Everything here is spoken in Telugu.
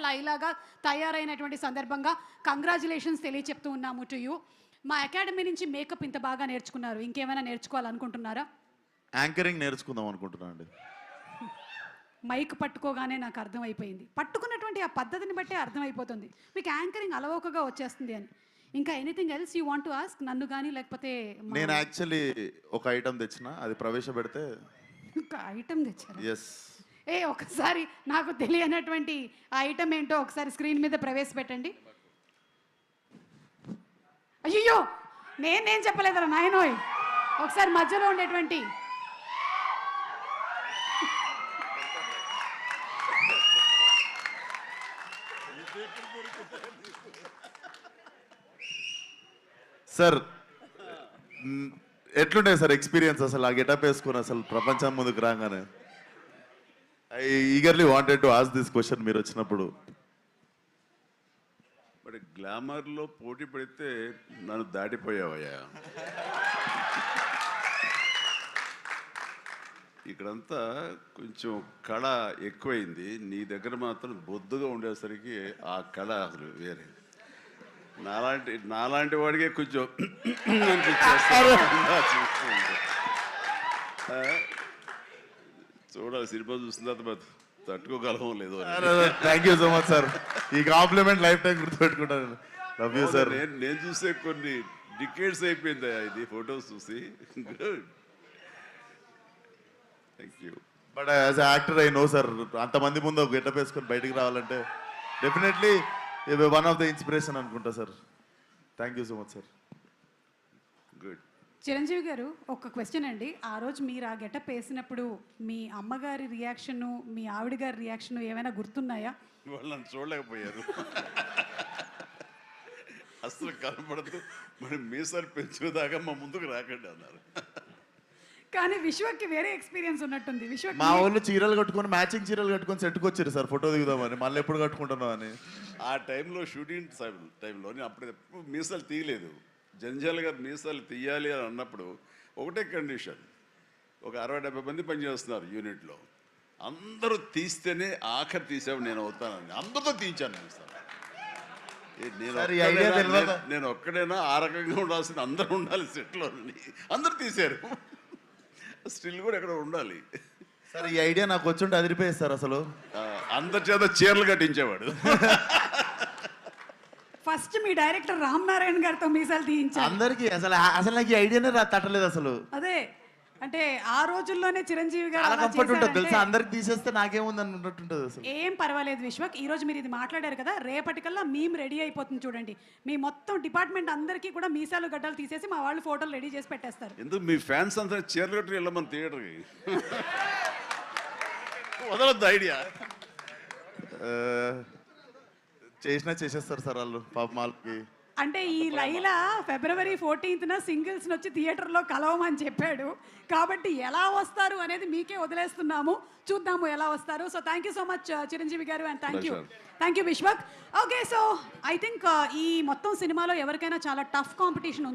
లైలాగా తయారైనటువంటి సందర్భంగా కంగ్రాచులేషన్స్ తెలియచెప్తూ ఉన్నాము టు యూ. మా అకాడమీ నుంచి మేకప్ ఇంత బాగా నేర్చుకున్నారు, ఇంకేమైనా నేర్చుకోవాలనుకుంటున్నారా? యాంకరింగ్ నేర్చుకుందాం అనుకుంటున్నాను అండి. మైక్ పట్టుకోగానే నాకు అర్థమైపోయింది, పట్టుకున్నటువంటి ఆ పద్ధతిని బట్టే అర్థమైపోతుంది మీకు యాంకరింగ్ అలవోకగా వచ్చేస్తుంది అని. ఇంకా anything else you want to ask నన్ను కానీ, లేకపోతే నేను యాక్చువల్లీ ఒక ఐటమ్ తెచ్చిన, అది ప్రవేశపెడితే. ఒక ఐటమ్ తెచ్చారు? ఎస్. ఒకసారి నాకు తెలియనటువంటి ఆ ఐటమ్ ఏంటో ఒకసారి స్క్రీన్ మీద ప్రవేశపెట్టండి. అయ్యో, నేను చెప్పలేదరా నాయనోయ్. ఒకసారి మధ్యలో ఉండేటువంటి సార్, ఎట్లుండే సార్ ఎక్స్పీరియన్స్ అసలు ఆ గెటప్ వేసుకుని అసలు ప్రపంచం ముందుకు రాగానే? I eagerly wanted to ask this question మీరు వచ్చినప్పుడు. బట్ గ్లామర్లో పోటీ పడితే నన్ను దాటిపోయావయ్యా. ఇక్కడంతా కొంచెం కళ ఎక్కువైంది, నీ దగ్గర మాత్రం బొద్దుగా ఉండేసరికి ఆ కళ అసలు వేరే. నాలాంటి వాడికే కొంచెం చూడాలి, సినిమా చూసిన తర్వాత తట్టుకోగలమో లేదో. Thank you so much sir, ఈ కాంప్లిమెంట్ లైఫ్ టైం గుర్తుపెట్టుకుంటాను. Love you sir. నేను చూసే కొన్ని డికేట్స్ అయిపోయింది ఇది ఫొటోస్ చూసి. Good, thank you. But as actor I know sir, అంతమంది ముందు ఒక గెటప్ వేసుకొని బయటికి రావాలంటే definitely one of the inspiration అనుకుంటా సార్. Thank you so much sir. Good. Chiranjeevi garu, ఒక క్వశ్చన్ అండి. ఆ రోజు మీరు ఆ గెటప్ వేసినప్పుడు మీ అమ్మగారి రియాక్షను, మీ ఆవిడ గారి రియాక్షను ఏమైనా గుర్తున్నాయా? వాళ్ళు నన్ను చూడలేకపోయారు, అసలు కనపడదు, మరి మీసాలు పెంచుదాకా మా ముందుకు రాకండి అన్నారు. కానీ విశ్వక్కి వేరే ఎక్స్పీరియన్స్ ఉన్నట్టుంది. విశ్వక్ మా వాళ్ళు చీరలు కట్టుకొని, మ్యాచింగ్ చీరలు కట్టుకొని సెట్కి వచ్చారు సార్ ఫోటో దిగుదామని. మళ్ళీ ఎప్పుడు కట్టుకుంటున్నాం అని. ఆ టైంలో షూటింగ్ టైంలో నేను అప్పుడు ఎప్పుడు మీసాలు తీయలేదు. జంజాలుగా మీసాలు తీయాలి అని అన్నప్పుడు ఒకటే కండిషన్, ఒక 60-70 మంది పనిచేస్తున్నారు యూనిట్లో, అందరూ తీస్తేనే ఆఖరి తీసావు నేను అవుతానని అందరితో తీయించాను మీసాలు. నేను ఒక్కడైనా ఆ రకంగా ఉండాల్సిన అందరూ ఉండాలి సెట్లో, అందరూ తీశారు. స్టిల్ కూడా ఎక్కడ ఉండాలి సార్. ఈ ఐడియా నాకు వచ్చుంటే అదిరిపోయేది సార్. అసలు అందరి చేత చీరలు కట్టించేవాడు. ఫస్ట్ మీ డైరెక్టర్ రామ్ నారాయణ గారితో మీసాలు తీయించారు అందరికి. అసలు నాకు ఈ ఐడియానే తట్టలేదు అసలు. అదే అంటే ఆ రోజుల్లోనే చిరంజీవి గారు చాలా కంఫర్ట్ ఉంటుంది తెలుసా, అందరికి తీసేస్తే నాకేముంది అన్నట్టుంటుంది అసలు. ఏం పర్వాలేదు విశ్వక్, ఈ రోజు మీరు ఇది మాట్లాడారు కదా, రేపటికల్లా మేము రెడీ అయిపోతుంది చూడండి. మీ మొత్తం డిపార్ట్మెంట్ అందరికీ కూడా మీసాలు గడ్డలు తీసేసి మా వాళ్ళు ఫోటోలు రెడీ చేసి పెట్టేస్తారు. ఎందుకు మీ ఫ్యాన్స్ అంతా చీరలు కట్టి వెళ్ళమని థియేటర్కి వదలొద్దు ఐడియా. చేసేస్తారు సార్ వాళ్ళు పాప మాల్కి. అంటే ఈ లైలా February 14th సింగిల్స్ వచ్చి థియేటర్లో కలవమని చెప్పాడు కాబట్టి ఎలా వస్తారు అనేది మీకే వదిలేస్తున్నాము, చూద్దాము ఎలా వస్తారు. So thank you so much Chiranjeevi garu, and thank you Vishwak. Okay, so I think ఈ మొత్తం సినిమాలో ఎవరికైనా చాలా టఫ్ కాంపిటీషన్ ఉంది.